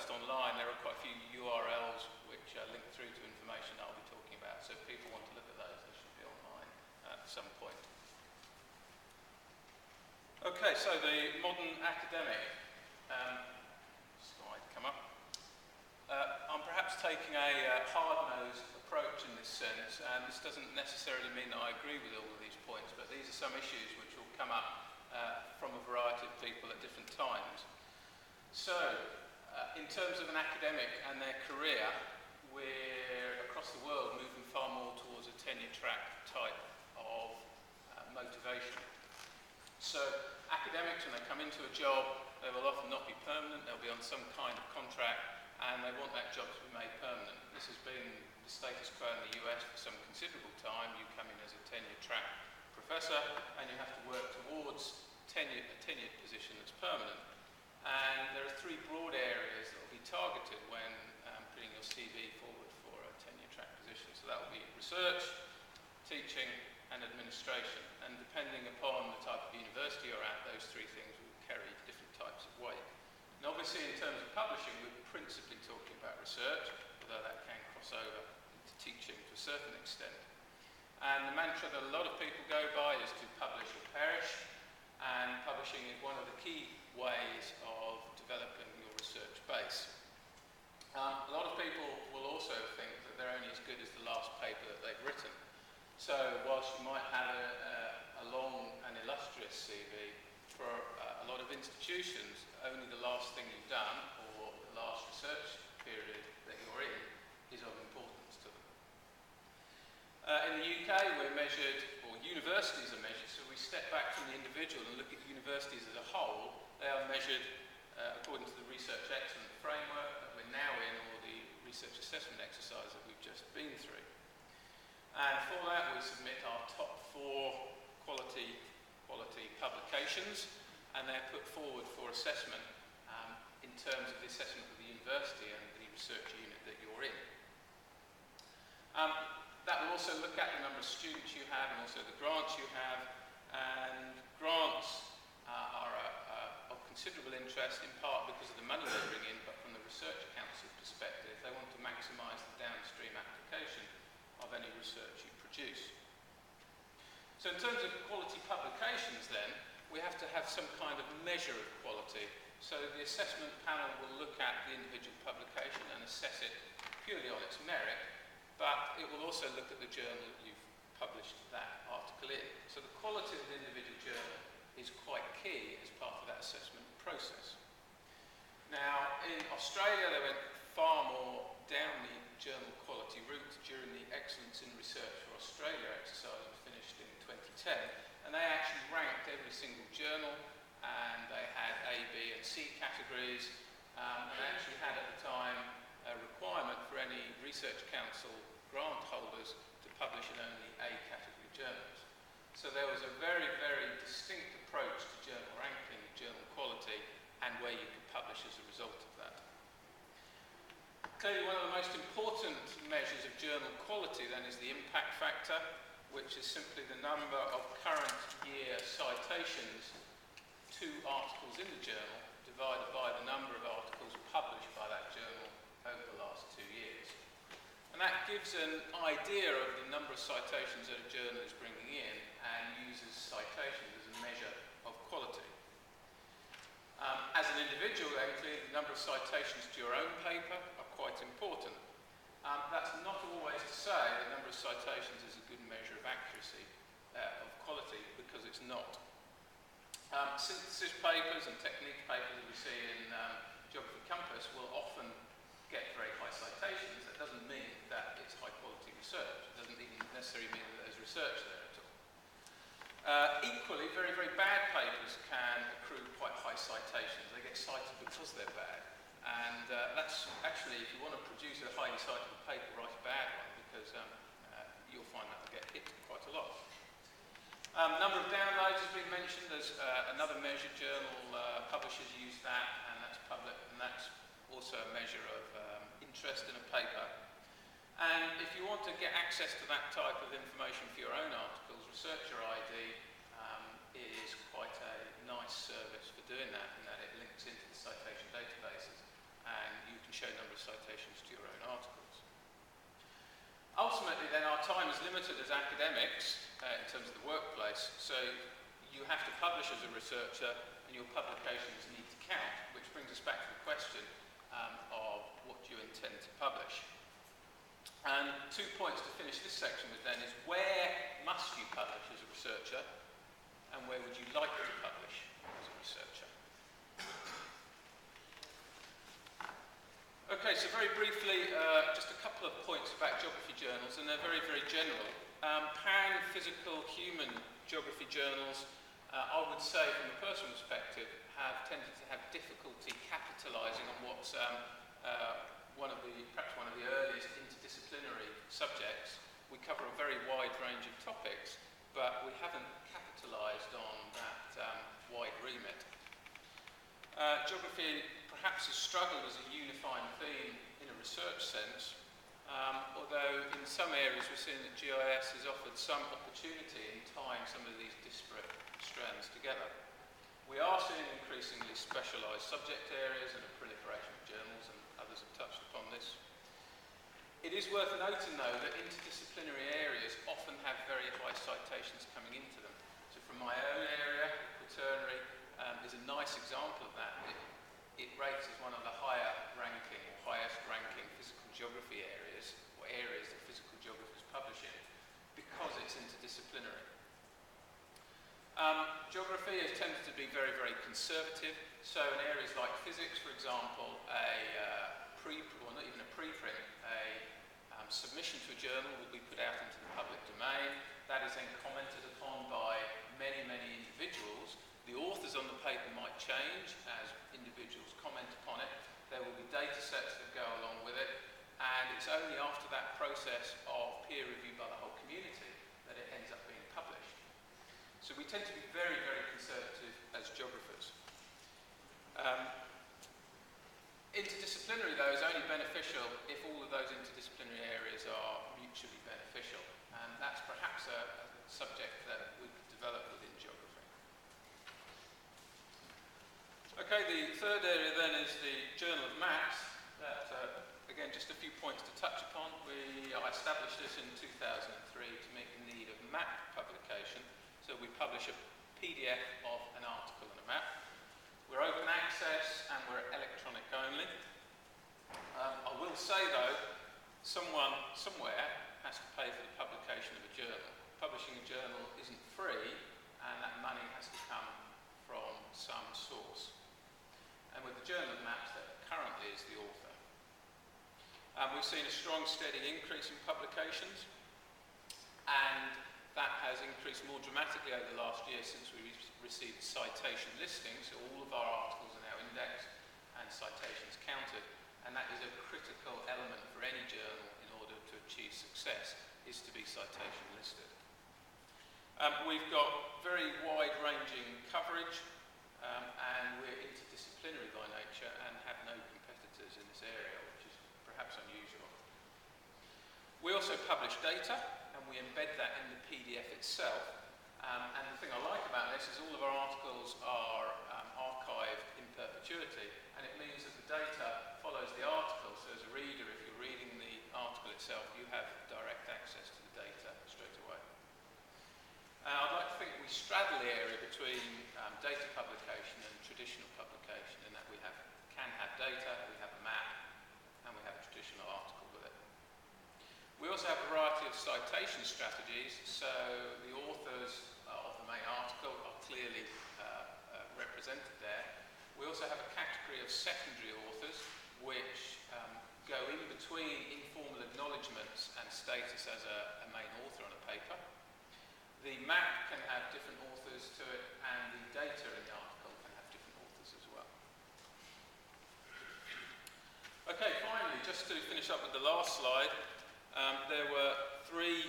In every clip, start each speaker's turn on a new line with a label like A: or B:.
A: post online, there are quite a few URLs which link through to information I'll be talking about. So if people want to look at those, they should be online at some point. Okay, so the modern academic. Slide come up. I'm perhaps taking a hard-nosed approach in this sense, and this doesn't necessarily mean that I agree with all of these points, but these are some issues which will come up from a variety of people at different times. So, in terms of an academic and their career, we're across the world moving far more towards a tenure track type of motivation. So, academics, when they come into a job, they will often not be permanent, they'll be on some kind of contract, and they want that job to be made permanent. This has been the status quo in the US for some considerable time. You come in as a tenure track professor, and you have to work towards a tenured position that's permanent. And there are three broad areas that will be targeted when putting your CV forward for a tenure track position. So that will be research, teaching, and administration. And depending upon the type of university you're at, those three things will carry different types of weight. And obviously, in terms of publishing, we're principally talking about research, although that can cross over into teaching to a certain extent. And the mantra that a lot of people go by is to publish or perish, and publishing is one of the key ways of developing your research base. A lot of people will also think that they're only as good as the last paper that they've written. So whilst you might have a long and illustrious CV, for a lot of institutions, only the last thing you've done or the last research period that you're in is of importance to them. In the UK, we're measured, or universities are measured, so we step back from the individual and look at universities as a whole. They are measured according to the Research Excellence Framework that we're now in, or the research assessment exercise that we've just been through. And for that, we submit our top 4 quality publications, and they're put forward for assessment in terms of the assessment of the university and the research unit that you're in. That will also look at the number of students you have and also the grants you have, and grants are of considerable interest in part because of the money they bring in, but from the Research Council perspective, they want to maximise the downstream application of any research you produce. So in terms of quality publications then, we have to have some kind of measure of quality. So the assessment panel will look at the individual publication and assess it purely on its merit, but it will also look at the journal that you've published that article in. So the quality of the individual journal is quite key as part of that assessment process. Now, in Australia, they went far more down the journal quality route during the Excellence in Research for Australia exercise we finished in 2010, and they actually ranked every single journal, and they had A, B, and C categories, and they actually had at the time a requirement for any Research Council grant holders to publish in only A category journals. So there was a very, very distinct approach to journal ranking, journal quality, and where you could publish as a result of that. Clearly, one of the most important measures of journal quality then is the impact factor, which is simply the number of current year citations to articles in the journal divided by the number of articles published by that journal over the last 2 years. And that gives an idea of the number of citations that a journal is bringing in and uses citations as a measure of quality. As an individual, then, clearly the number of citations to your own paper are quite important. That's not always to say the number of citations is a good measure of accuracy of quality, because it's not. Synthesis papers and technique papers that we see in Geography Compass will often get very high citations. That doesn't mean that it's high quality research. It doesn't even necessarily mean that there's research there at all. Equally, very, very bad papers can accrue quite high citations. They get cited because they're bad. And that's actually, if you want to produce a highly citable paper, write a bad one, because you'll find that will get hit quite a lot. Number of downloads has been mentioned. There's another measure. Journal publishers use that, and that's public, and that's also a measure of interest in a paper. And if you want to get access to that type of information for your own articles, Researcher ID is quite a nice service for doing that, in that it links into the citation databases, and you citations to your own articles. Ultimately then, our time is limited as academics in terms of the workplace, so you have to publish as a researcher and your publications need to count, which brings us back to the question of what you intend to publish. And 2 points to finish this section with then is where must you publish as a researcher and where would you like to publish as a researcher? Okay, so very briefly, just a couple of points about geography journals, and they're very, very general. Pan-physical human geography journals, I would say from a personal perspective, have tended to have difficulty capitalising on what's perhaps one of the earliest interdisciplinary subjects. We cover a very wide range of topics, but we haven't capitalised on that wide remit. Geography perhaps has struggled as a unifying theme in a research sense, although in some areas we're seeing that GIS has offered some opportunity in tying some of these disparate strands together. We are seeing increasingly specialised subject areas and a proliferation of journals, and others have touched upon this. It is worth noting though that interdisciplinary areas often have very high citations coming into them. So from my own area, quaternary, is a nice example of that. It rates as one of the highest ranking physical geography areas, or areas that physical geographers publish in, because it's interdisciplinary. Geography has tended to be very, very conservative, so in areas like physics, for example, not even a preprint, submission to a journal will be put out into the public domain. That is then commented upon by many, many individuals. The authors on the paper might change as individuals comment upon it. There will be data sets that go along with it, and it's only after that process of peer review by the whole community that it ends up being published. So we tend to be very, very conservative as geographers. Interdisciplinary, though, is only beneficial if all of those interdisciplinary areas are mutually beneficial, and that's perhaps a subject that we could develop within geography. Okay, the third area then is the Journal of Maps. That, again, just a few points to touch upon. I established this in 2003 to meet the need of map publication. So we publish a PDF of an article and a map. We're open access and we're electronic only. I will say though, someone somewhere has to pay for the publication of a journal. Publishing a journal isn't free, and that money has to come from some source. And with the Journal of Maps, that currently is the author. We've seen a strong, steady increase in publications, and that has increased more dramatically over the last year since we received citation listings. So all of our articles are now indexed and citations counted, and that is a critical element for any journal in order to achieve success, is to be citation listed. We've got very wide-ranging coverage, and we're interdisciplinary by nature and have no competitors in this area, which is perhaps unusual. We also publish data, and we embed that in the PDF itself. And the thing I like about this is all of our articles are archived in perpetuity, and it means that the data follows the article. So as a reader, if you're reading the article itself, you have direct access to the data straight away. I'd like to think we straddle the area between data publication and traditional publication, in that we can have data, we have a map, and we have a traditional article with it. We also have a variety of citation strategies, so the authors of the main article are clearly represented there. We also have a category of secondary authors, which go in between informal acknowledgements and status as a main author on a paper. The map can have different authors to it, and the data in the article can have different authors as well. Okay, finally, just to finish up with the last slide, there were 3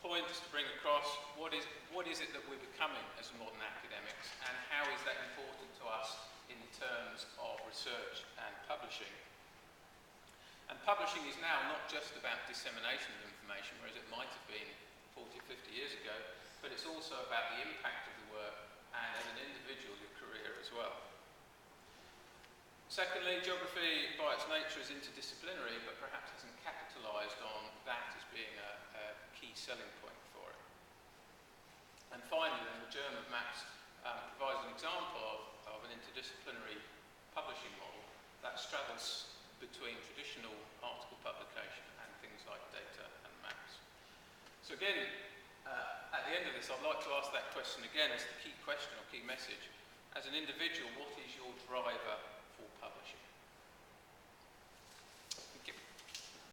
A: points to bring across. What is it that we're becoming as modern academics, and how is that important to us in terms of research and publishing? And publishing is now not just about dissemination of information, whereas it might have been 40 or 50 years ago, but it's also about the impact of the work and, as an individual, your career as well. Secondly, geography by its nature is interdisciplinary, but perhaps hasn't capitalised on that as being a key selling point for it. And finally, then, the German maps provides an example of an interdisciplinary publishing model that straddles between traditional article publication and things like data and maps. So again, at the end of this, I'd like to ask that question again as the key question or key message. As an individual, what is your driver for publishing?